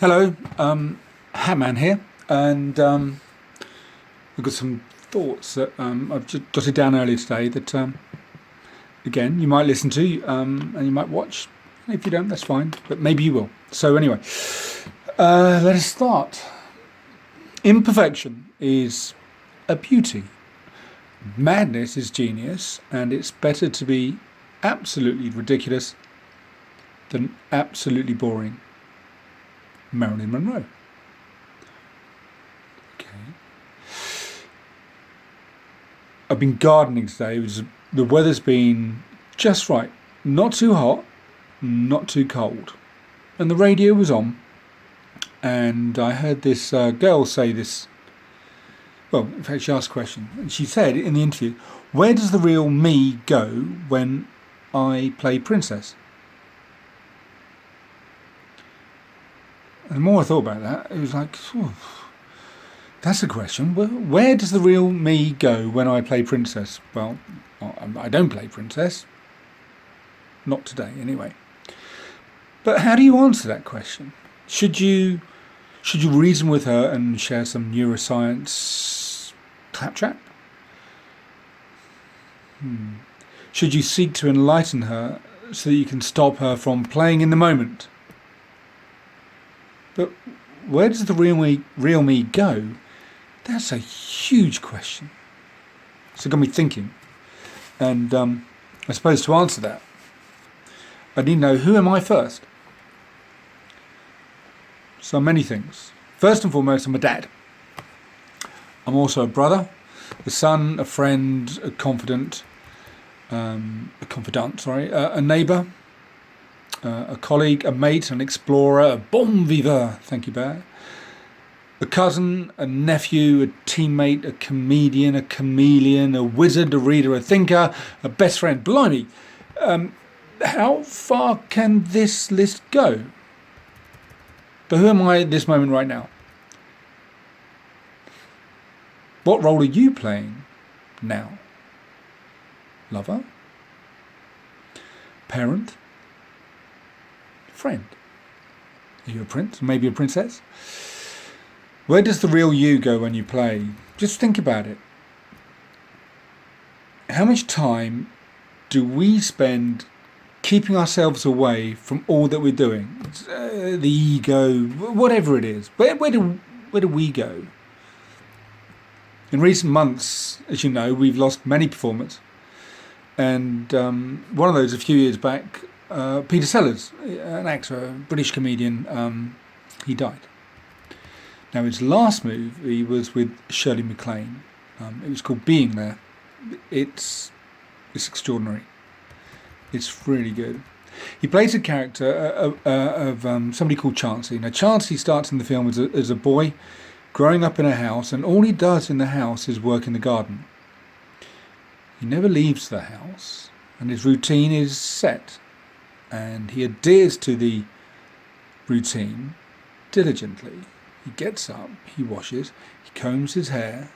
Hello, HATMAN here, and I've got some thoughts that I've just jotted down earlier today that, again, you might listen to and you might watch. If you don't, that's fine, but maybe you will. So anyway, let us start. Imperfection is a beauty. Madness is genius, and it's better to be absolutely ridiculous than absolutely boring. Marilyn Monroe. Okay. I've been gardening today. The weather's been just right. Not too hot, not too cold. And the radio was on. And I heard this girl say this. Well, in fact, she asked a question. And she said in the interview, where does the real me go when I play princess? And the more I thought about that, it was like, that's a question. Where does the real me go when I play princess? Well, I don't play princess. Not today, anyway. But how do you answer that question? Should you reason with her and share some neuroscience claptrap? Should you seek to enlighten her so that you can stop her from playing in the moment? But where does the real me go? That's a huge question. So it got me thinking. And I suppose to answer that, I need to know, who am I first? So many things. First and foremost, I'm a dad. I'm also a brother, a son, a friend, a confidant, a neighbour, a colleague, a mate, an explorer, a bon vivant, thank you, Bear, a cousin, a nephew, a teammate, a comedian, a chameleon, a wizard, a reader, a thinker, a best friend. Blimey, how far can this list go? But who am I at this moment right now? What role are you playing now? Lover? Parent? Friend? Are you a prince? Maybe a princess? Where does the real you go when you play? Just think about it. How much time do we spend keeping ourselves away from all that we're doing? The ego, whatever it is. Where do we go? In recent months, as you know, we've lost many performers. And one of those a few years back, Peter Sellers, an actor, a British comedian, he died. Now his last movie was with Shirley MacLaine. It was called Being There. It's extraordinary. It's really good. He plays a character of somebody called Chancey. Now Chancey starts in the film as a boy growing up in a house, and all he does in the house is work in the garden. He never leaves the house, and his routine is set. And he adheres to the routine diligently. He gets up, he washes, he combs his hair,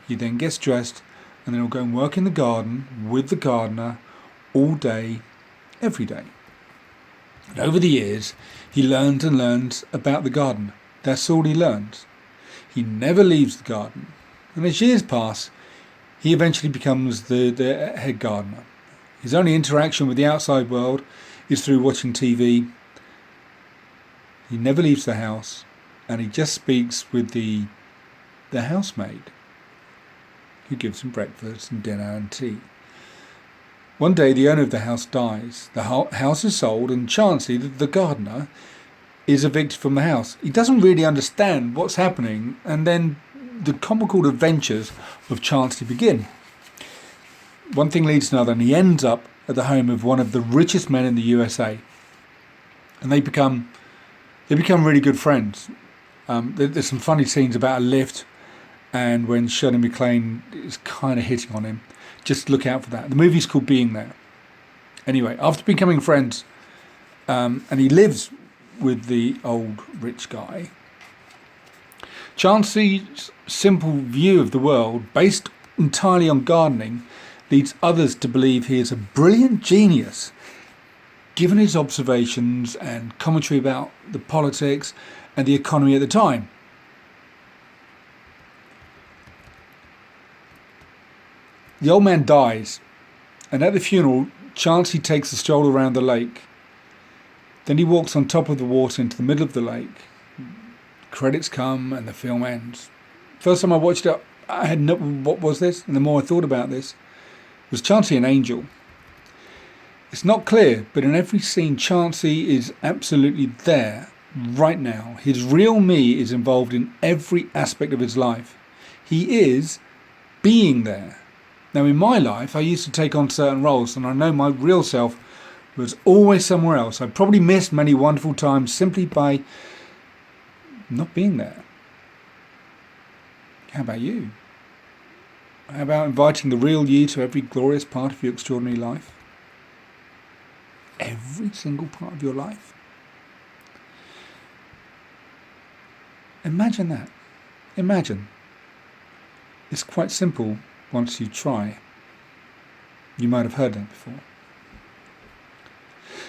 he then gets dressed, and then he'll go and work in the garden with the gardener all day, every day. And over the years, he learns and learns about the garden. That's all he learns. He never leaves the garden. And as years pass, he eventually becomes the head gardener. His only interaction with the outside world is through watching TV. He never leaves the house, and he just speaks with the housemaid, who gives him breakfast and dinner and tea. One day the owner of the house dies. The house is sold, and Chancey, the gardener, is evicted from the house. He doesn't really understand what's happening, and then the comical adventures of Chancey begin. One thing leads to another, and he ends up at the home of one of the richest men in the USA, and they become really good friends. There's some funny scenes about a lift, and when Shirley MacLaine is kind of hitting on him. Just look out for that. The movie's called Being There. Anyway, after becoming friends, and he lives with the old rich guy, Chancey's simple view of the world, based entirely on gardening, leads others to believe he is a brilliant genius, given his observations and commentary about the politics and the economy at the time. The old man dies, and at the funeral, Chancey takes a stroll around the lake. Then he walks on top of the water into the middle of the lake. Credits come and the film ends. First time I watched it, I had no, what was this? And the more I thought about this, was Chancey an angel? It's not clear, but in every scene, Chancey is absolutely there, right now. His real me is involved in every aspect of his life. He is being there. Now, in my life, I used to take on certain roles, and I know my real self was always somewhere else. I probably missed many wonderful times simply by not being there. How about you? How about inviting the real you to every glorious part of your extraordinary life? Every single part of your life? Imagine that. Imagine. It's quite simple once you try. You might have heard that before.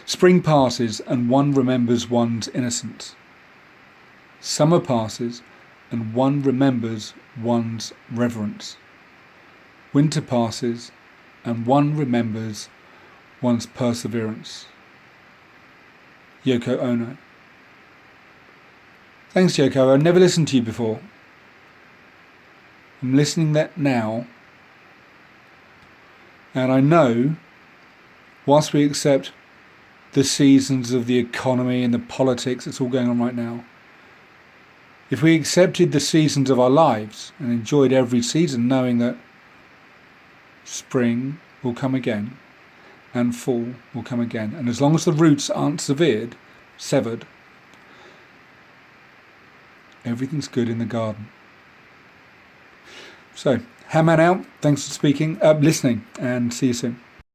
Spring passes and one remembers one's innocence. Summer passes and one remembers one's reverence. Winter passes and one remembers one's perseverance. Yoko Ono. Thanks, Yoko. I've never listened to you before. I'm listening that now, and I know, whilst we accept the seasons of the economy and the politics that's all going on right now, if we accepted the seasons of our lives and enjoyed every season, knowing that spring will come again and fall will come again, and as long as the roots aren't severed, everything's good in the garden. So, HATMAN out. Thanks for listening, and see you soon.